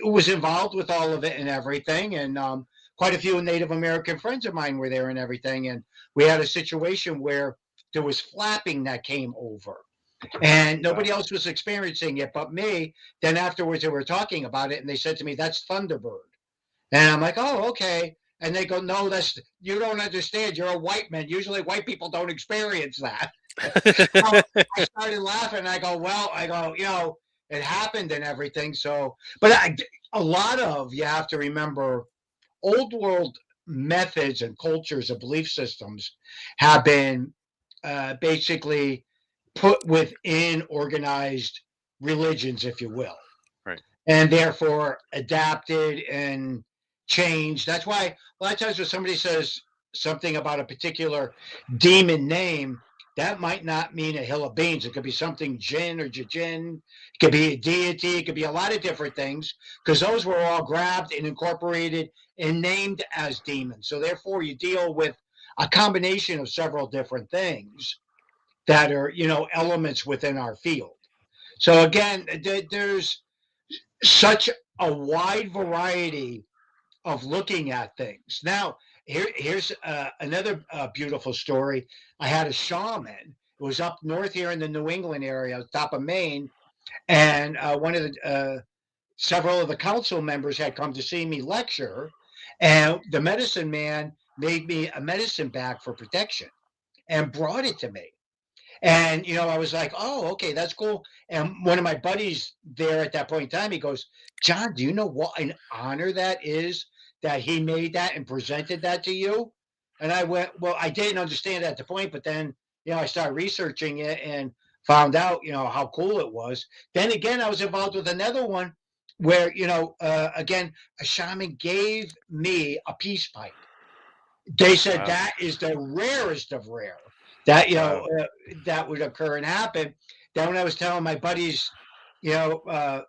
was involved with all of it and everything. And quite a few Native American friends of mine were there and everything. And we had a situation where there was flapping that came over and nobody else was experiencing it but me. Then afterwards, they were talking about it, and they said to me, "That's Thunderbird." And I'm like, "Oh, okay." And they go, "No, you don't understand. You're a white man. Usually, white people don't experience that." So I started laughing. I go, "Well, it happened and everything." So, but a lot of you have to remember, old world methods and cultures and belief systems have been basically put within organized religions, if you will, Right. and therefore adapted and changed. That's why a lot of times when somebody says something about a particular demon name, that might not mean a hill of beans. It could be something jinn or jajin. It could be a deity. It could be a lot of different things because those were all grabbed and incorporated and named as demons. So therefore, you deal with a combination of several different things that are elements within our field. So again, there's such a wide variety of looking at things. Now, here's another beautiful story. I had a shaman. It was up north here in the New England area, top of Maine, and one of the several of the council members had come to see me lecture, and the medicine man made me a medicine bag for protection and brought it to me. And, I was like, oh, okay, that's cool. And one of my buddies there at that point in time, he goes, John, do you know what an honor that is that he made that and presented that to you? And I went, well, I didn't understand at the point, but then, I started researching it and found out, how cool it was. Then again, I was involved with another one where, again, a shaman gave me a peace pipe. They said that is the rarest of rare that that would occur and happen. Then when I was telling my buddies, out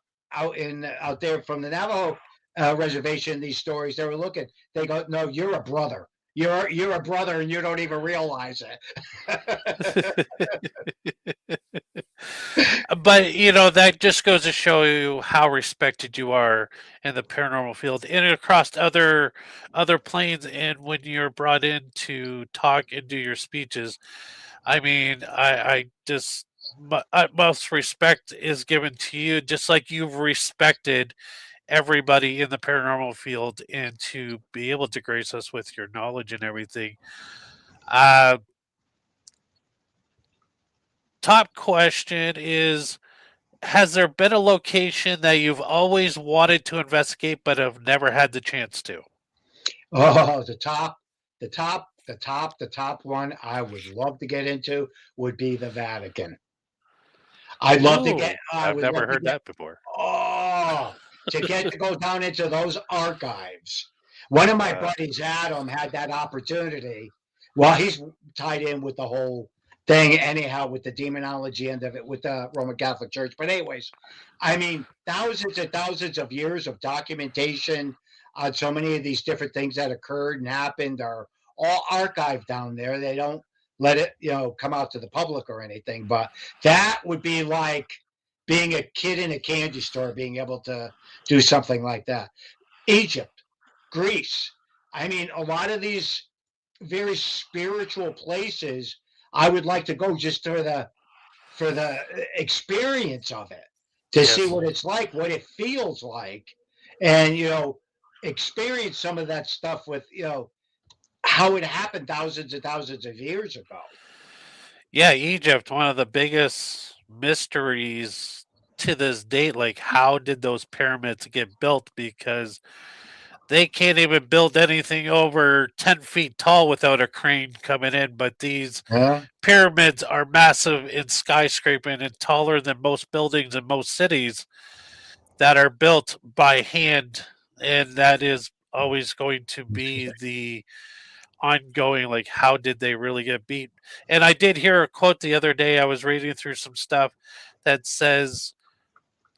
there from the Navajo reservation, these stories, they were looking. They go, "No, you're a brother. You're a brother, and you don't even realize it." But that just goes to show you how respected you are in the paranormal field and across other planes. And when you're brought in to talk and do your speeches, I mean, I just utmost respect is given to you, just like you've respected everybody in the paranormal field, and to be able to grace us with your knowledge and everything. Uh, Top question is, has there been a location that you've always wanted to investigate but have never had the chance to? Oh, the top one I would love to get into would be the Vatican. I'd love to get. Ooh, I I've would never love to heard get. that before. Oh, to get to go down into those archives. One of my Wow. buddies, Adam, had that opportunity. Well, he's tied in with the whole thing, anyhow, with the demonology end of it with the Roman Catholic Church. But, anyways, I mean, thousands and thousands of years of documentation on so many of these different things that occurred and happened are all archived down there. They don't let it, come out to the public or anything. But that would be like being a kid in a candy store, being able to do something like that. Egypt, Greece. I mean, a lot of these very spiritual places, I would like to go just for the experience of it, to see Yes. what it's like, what it feels like, and experience some of that stuff with how it happened thousands and thousands of years ago. Yeah, Egypt, one of the biggest mysteries to this date. Like, how did those pyramids get built? Because they can't even build anything over 10 feet tall without a crane coming in. But these Huh? pyramids are massive and skyscraping and taller than most buildings in most cities that are built by hand. And that is always going to be the ongoing, like, how did they really get beat? And I did hear a quote the other day. I was reading through some stuff that says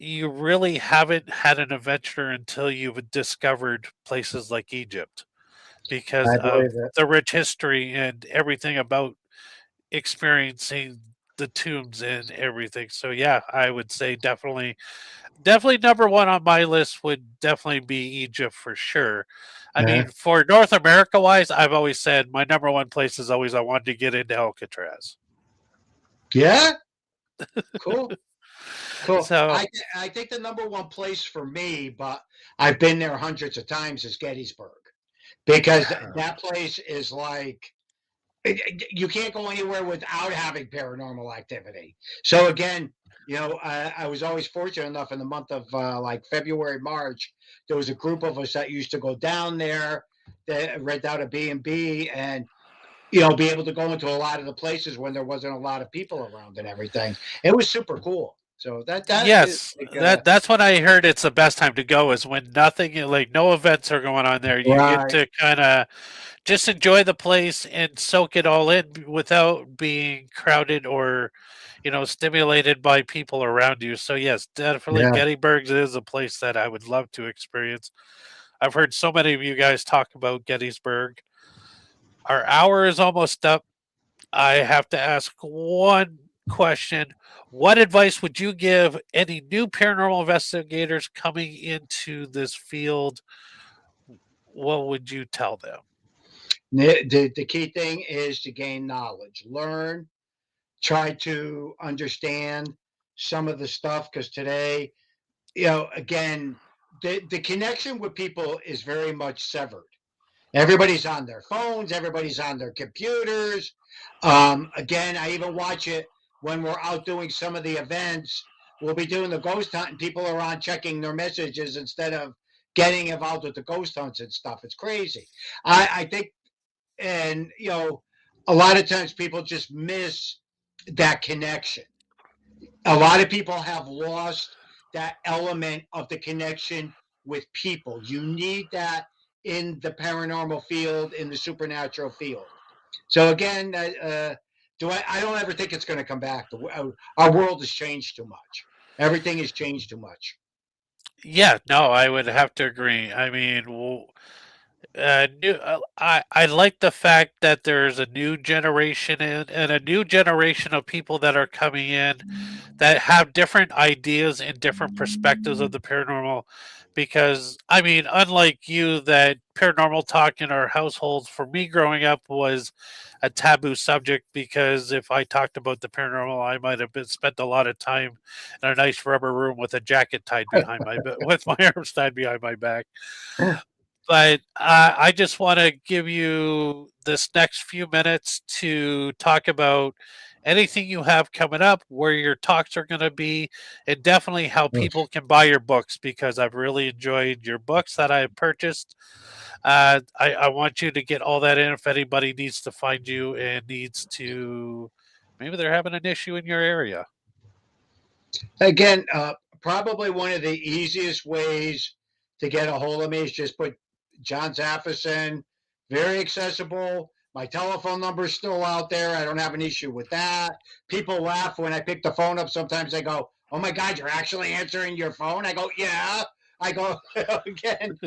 you really haven't had an adventure until you've discovered places like Egypt because I of believe it. the rich history and everything about experiencing the tombs and everything. So yeah, I would say definitely number one on my list would definitely be Egypt for sure. I Yeah. mean, for North America wise, I've always said my number one place is always I wanted to get into Alcatraz. Yeah. Cool. Cool. So I think the number one place for me, but I've been there hundreds of times, is Gettysburg, because that place is like you can't go anywhere without having paranormal activity. So again, I was always fortunate enough in the month of like February, March, there was a group of us that used to go down there that rent out a B&B and be able to go into a lot of the places when there wasn't a lot of people around and everything. It was super cool. So that is yes, like, that's when I heard it's the best time to go is when nothing like no events are going on there. You get right. to kind of just enjoy the place and soak it all in without being crowded or stimulated by people around you. So yes, definitely Yeah. Gettysburg is a place that I would love to experience. I've heard so many of you guys talk about Gettysburg. Our hour is almost up. I have to ask one question. What advice would you give any new paranormal investigators coming into this field? What would you tell them? The key thing is to gain knowledge, learn, try to understand some of the stuff, because today, again, the connection with people is very much severed. Everybody's on their phones, everybody's on their computers. Again, I even watch it when we're out doing some of the events. We'll be doing the ghost hunt, and people are on checking their messages instead of getting involved with the ghost hunts and stuff. It's crazy. I think, and a lot of times people just miss that connection. A lot of people have lost that element of the connection with people. You need that in the paranormal field, in the supernatural field. So again, I don't ever think it's going to come back. Our world has changed too much. Everything has changed too much. Yeah, no, I would have to agree. I mean, I like the fact that there's a new generation and a new generation of people that are coming in that have different ideas and different perspectives of the paranormal. Because I mean, unlike you, that paranormal talk in our households for me growing up was a taboo subject. Because if I talked about the paranormal, I might have spent a lot of time in a nice rubber room with a jacket tied behind my with my arms tied behind my back. But I just want to give you this next few minutes to talk about anything you have coming up, where your talks are going to be, and definitely how people can buy your books because I've really enjoyed your books that I have purchased. I want you to get all that in if anybody needs to find you and needs to, maybe they're having an issue in your area. Again, probably one of the easiest ways to get a hold of me is just put John Zaffis in. Very accessible. My telephone number is still out there. I don't have an issue with that. People laugh when I pick the phone up. Sometimes they go, "Oh my God, you're actually answering your phone?" I go, "Yeah." I go again.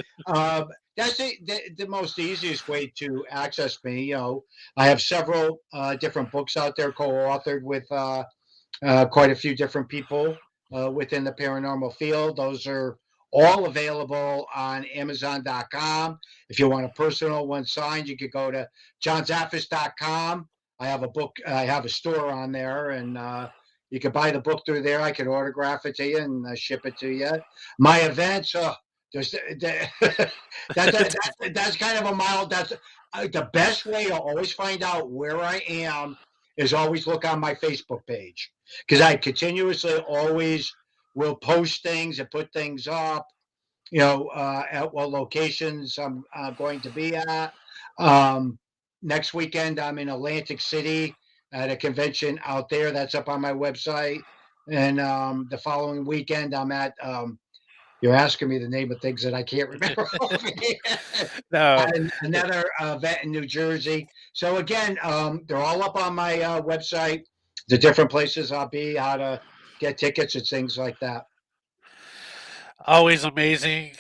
That's the most easiest way to access me. I have several different books out there co-authored with quite a few different people within the paranormal field. Those are all available on Amazon.com. If you want a personal one signed, you could go to johnzaffis.com. I have a book, I have a store on there, and you can buy the book through there. I can autograph it to you and ship it to you. My events, that's kind of a mild. That's the best way to always find out where I am is always look on my Facebook page, because I continuously always will post things and put things up, at what locations I'm going to be at. Um, Next weekend, I'm in Atlantic City at a convention out there. That's up on my website. And the following weekend, I'm at, you're asking me the name of things that I can't remember. No, Another event in New Jersey. So again, they're all up on my website, the different places I'll be, how to get tickets and things like that. Always amazing,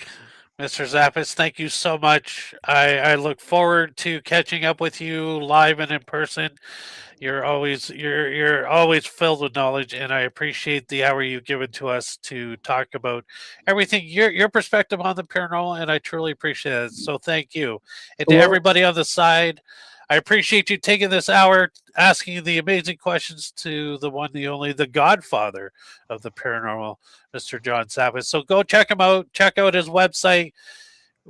Mr. Zappis. Thank you so much. I look forward to catching up with you live and in person. You're always filled with knowledge, and I appreciate the hour you've given to us to talk about everything your perspective on the paranormal, and I truly appreciate it. So thank you, and to Well, everybody on the side, I appreciate you taking this hour asking the amazing questions to the one, the only, the Godfather of the paranormal, Mr. John Zaffis. So go check him out. Check out his website.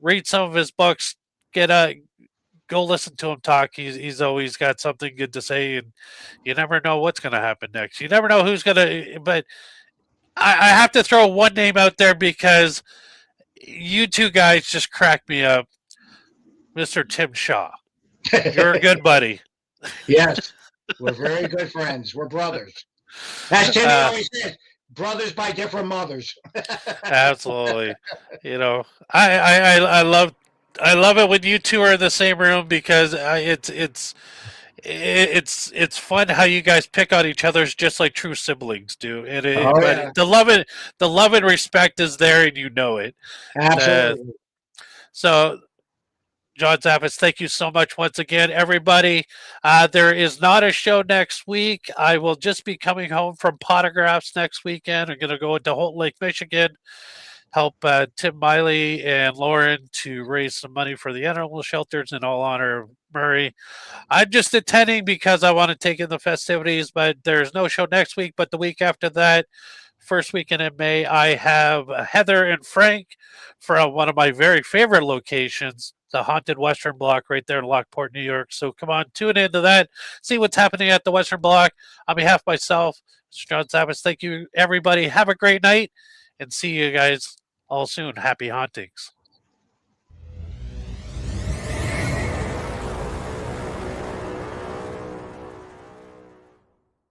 Read some of his books. Get a Go listen to him talk. He's always got something good to say, and you never know what's going to happen next. You never know who's going to. But I have to throw one name out there because you two guys just cracked me up, Mr. Tim Shaw. You're a good buddy. yes, we're very good friends. We're brothers. As Timmy always says, brothers by different mothers. Absolutely. You know, I love it when you two are in the same room because it's fun how you guys pick on each other's just like true siblings do. Oh But yeah, the love and respect is there, and you know it. absolutely. So, John Zaffis, thank you so much once again, everybody. There is not a show next week. I will just be coming home from Potographs next weekend. I'm going to go into Holt Lake, Michigan, help Tim Miley and Lauren to raise some money for the animal shelters in all honor of Murray. I'm just attending because I want to take in the festivities, but there's no show next week. But the week after that, first weekend in May, I have Heather and Frank from one of my very favorite locations, the Haunted Western Block right there in Lockport, New York. So come on, tune into that, see what's happening at the Western Block. On behalf of myself, Mr. John Zappis, thank you, everybody. Have a great night, and see you guys all soon. Happy hauntings.